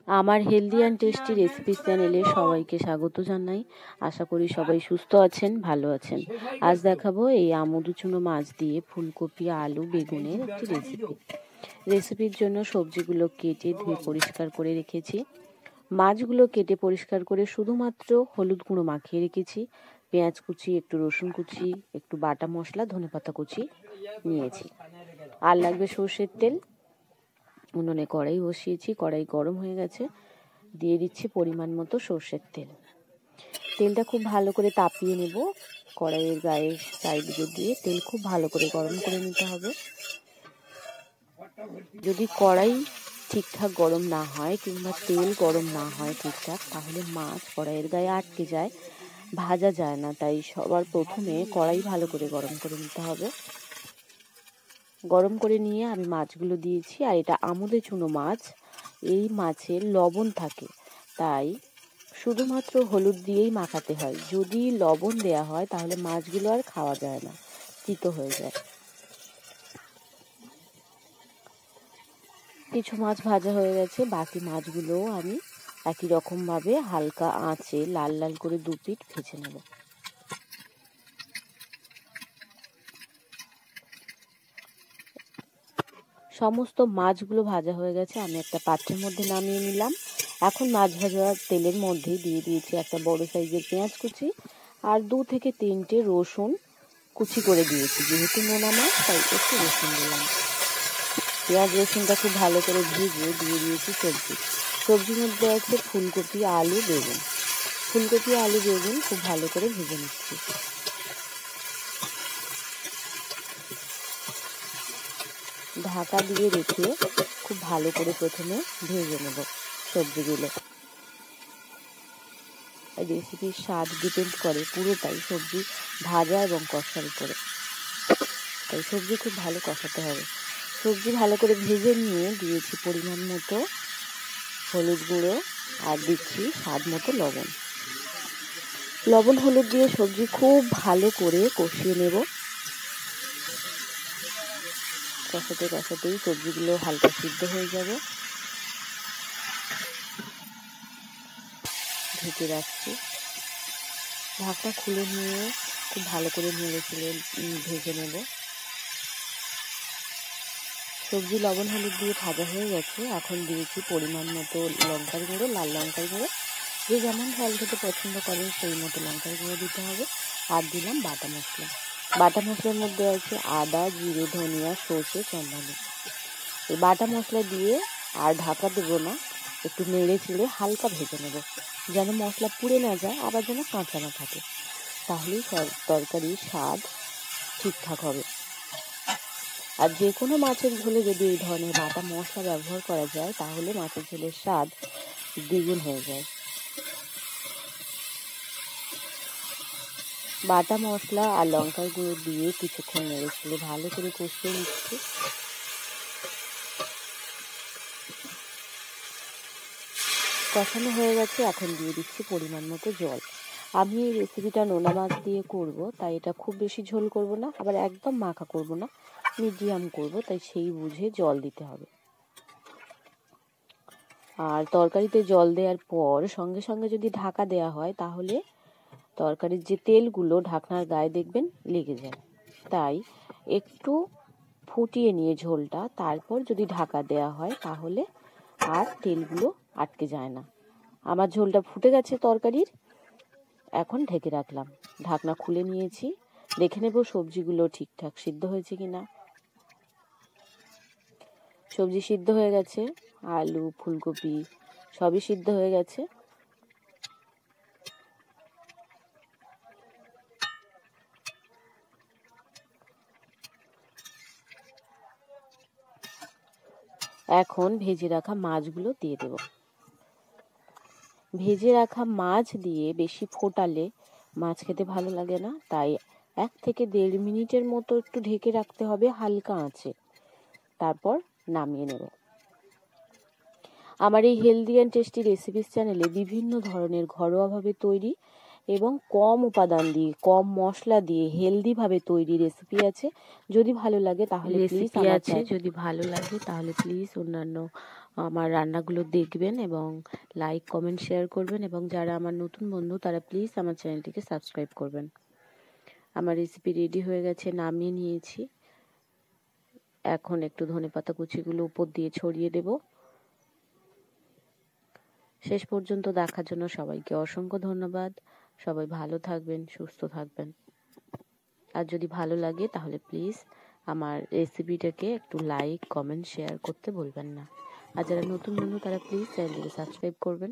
আমার healthy and tasty recipe চ্যানেলে সবাইকে স্বাগত জানাই। আশা করি সবাই সুস্থ আছেন, ভালো আছেন। আজ দেখাবো এই আমুদচুনো মাছ দিয়ে ফুলকপি, আলু, বেগুনের একটি রেসিপির জন্য সবজিগুলো কেটে ধুয়ে পরিষ্কার করে রেখেছি। মাছগুলো কেটে পরিষ্কার করে শুধুমাত্র হলুদ গুঁড়ো মাখিয়ে রেখেছি। পেঁয়াজ কুচি, একটু রসুন কুচি, একটু বাটা মশলা, ধনেপাতা কুচি নিয়েছি। আর লাগবে সর্ষের তেল। উনুনে কড়াই বসিয়েছি, কড়াই গরম হয়ে গেছে। দিয়ে দিচ্ছি পরিমাণ মতো সর্ষের তেল। তেলটা খুব ভালো করে তাপিয়ে নেব। কড়াইয়ের গায়ের সাইডে দিয়ে তেল খুব ভালো করে গরম করে নিতে হবে। যদি কড়াই ঠিকঠাক গরম না হয় কিংবা তেল গরম না হয় ঠিকঠাক, তাহলে মাছ কড়াইয়ের গায়ে আটকে যায়, ভাজা যায় না। তাই সবার প্রথমে কড়াই ভালো করে গরম করে নিতে হবে। গরম করে নিয়ে আমি মাছগুলো দিয়েছি। আর এটা আমুদচুনো মাছ, এই মাছে লবণ থাকে, তাই শুধুমাত্র হলুদ দিয়েই মাখাতে হয়। যদি লবণ দেয়া হয় তাহলে মাছগুলো আর খাওয়া যায় না, তিতো হয়ে যায়। কিছু মাছ ভাজা হয়ে গেছে, বাকি মাছগুলোও আমি একই রকমভাবে হালকা আঁচে লাল লাল করে দু পিঠ ভেজে নেব। সমস্ত মাছগুলো ভাজা হয়ে গেছে, আমি একটা পাত্রের মধ্যে নামিয়ে নিলাম। এখন মাছ ভাজার তেলের মধ্যে দিয়ে দিয়েছি একটা বড় সাইজের পেঁয়াজ কুচি আর 2 থেকে 3টে রসুন কুচি করে দিয়েছি। যেহেতু নোনা মাছ তাই একটু রসুন দিলাম। পেঁয়াজ রসুনটা খুব ভালো করে ভেজে দিয়ে দিয়েছি সবজির মধ্যে আছে ফুলকপি, আলু, বেগুন। ফুলকপি, আলু, বেগুন খুব ভালো করে ভেজে নিচ্ছি। ঢাকা দিয়ে রেখে খুব ভালো করে প্রথমে ভেজে নেব সবজিগুলো। এই রেসিপির স্বাদ ডিপেন্ড করে পুরোটাই সবজি ভাজা এবং কষার উপরে, তাই সবজি খুব ভালো কষাতে হবে। সবজি ভালো করে ভেজে নিয়ে দিয়েছি পরিমাণ মতো হলুদ গুঁড়ো আর দিচ্ছি স্বাদ মতো লবণ। লবণ হলুদ দিয়ে সবজি খুব ভালো করে কষিয়ে নেব। কষাতে কষাতেই সবজিগুলো হালকা সিদ্ধ হয়ে যাবে। ঢেকে রাখছি। ঢাকনা খুলে নিয়ে খুব ভালো করে নেড়ে চেড়ে ভেজে নেব। সবজি লবণ হলুদ দিয়ে ভাজা হয়ে গেছে। এখন দিয়েছি পরিমাণ মতো লঙ্কার গুঁড়ো, লাল লঙ্কার গুঁড়ো। যে যেমন ঝাল খেতে পছন্দ করেন সেই মতো লঙ্কার গুঁড়ো দিতে হবে। আর দিলাম বাটা মশলা। বাটা মশলার মধ্যে আছে আদা, জিরে, ধনিয়া, সর্ষে, চন্দন। এই বাটা মশলা দিয়ে আর ঢাকা দেবো না, একটু নেড়ে চেড়ে হালকা ভেজে নেব, যেন মশলা পুড়ে না যায়, আবার যেন কাঁচা না থাকে। তাহলেই তরকারির স্বাদ ঠিকঠাক হবে। আর যে কোনো মাছের ঝোলে যদি এই ধরনের বাটা মশলা ব্যবহার করা যায় তাহলে মাছের ঝোলের স্বাদ দ্বিগুণ হয়ে যায়। বাটা মশলা আর লঙ্কার গুঁড়ো দিয়ে কিছুক্ষণ নেড়ে চেড়ে ভালো করে কষিয়ে নিচ্ছি। কষানো হয়ে গেছে, এখন দিয়ে দিচ্ছি পরিমাণ মতো জল। আমি এই রেসিপিটা নোনা মাছ দিয়ে করব, তাই এটা খুব বেশি ঝোল করব না, আবার একদম মাখা করব না, মিডিয়াম করব, তাই সেই বুঝে জল দিতে হবে। আর তরকারিতে জল দেওয়ার পর সঙ্গে সঙ্গে যদি ঢাকা দেওয়া হয় তাহলে তরকারির যে তেলগুলো ঢাকনার গায়ে দেখবেন লেগে যায়। তাই একটু ফুটিয়ে নিয়ে ঝোলটা তারপর যদি ঢাকা দেওয়া হয় তাহলে আর তেলগুলো আটকে যায় না। আমার ঝোলটা ফুটে গেছে তরকারির, এখন ঢেকে রাখলাম। ঢাকনা খুলে নিয়েছি, দেখে নেব সবজিগুলো ঠিকঠাক সিদ্ধ হয়েছে কিনা। সবজি সিদ্ধ হয়ে গেছে, আলু, ফুলকপি সবই সিদ্ধ হয়ে গেছে। এখন ভেজে রাখা মাছগুলো দিয়ে দেব। ভেজে রাখা মাছ দিয়ে বেশি ফোটালে মাছ খেতে ভালো লাগে না, তাই 1 থেকে 1.5 মিনিটের মতো একটু ঢেকে রাখতে হবে হালকা আঁচে, তারপর নামিয়ে নেব। আমার এই হেলদি অ্যান্ড টেস্টি রেসিপিস চ্যানেলে বিভিন্ন ধরনের ঘরোয়াভাবে তৈরি এবং কম উপাদান দিয়ে, কম মশলা দিয়ে হেলদিভাবে তৈরি রেসিপি আছে। যদি ভালো লাগে তাহলে প্লিজ অন্যান্য আমার রান্নাগুলো দেখবেন এবং লাইক কমেন্ট শেয়ার করবেন, এবং যারা আমার নতুন বন্ধু তারা প্লিজ আমার চ্যানেলটিকে সাবস্ক্রাইব করবেন। আমার রেসিপি রেডি হয়ে গেছে, নামিয়ে নিয়েছি। এখন একটু ধনেপাতা কুচিগুলো উপর দিয়ে ছড়িয়ে দেব। শেষ পর্যন্ত দেখার জন্য সবাইকে অসংখ্য ধন্যবাদ। সবাই ভালো থাকবেন, সুস্থ থাকবেন। আর যদি ভালো লাগে তাহলে প্লিজ আমার রেসিপিটাকে একটু লাইক কমেন্ট শেয়ার করতে ভুলবেন না। আর যারা নতুন বন্ধু তারা প্লিজ চ্যানেলটিকে সাবস্ক্রাইব করবেন।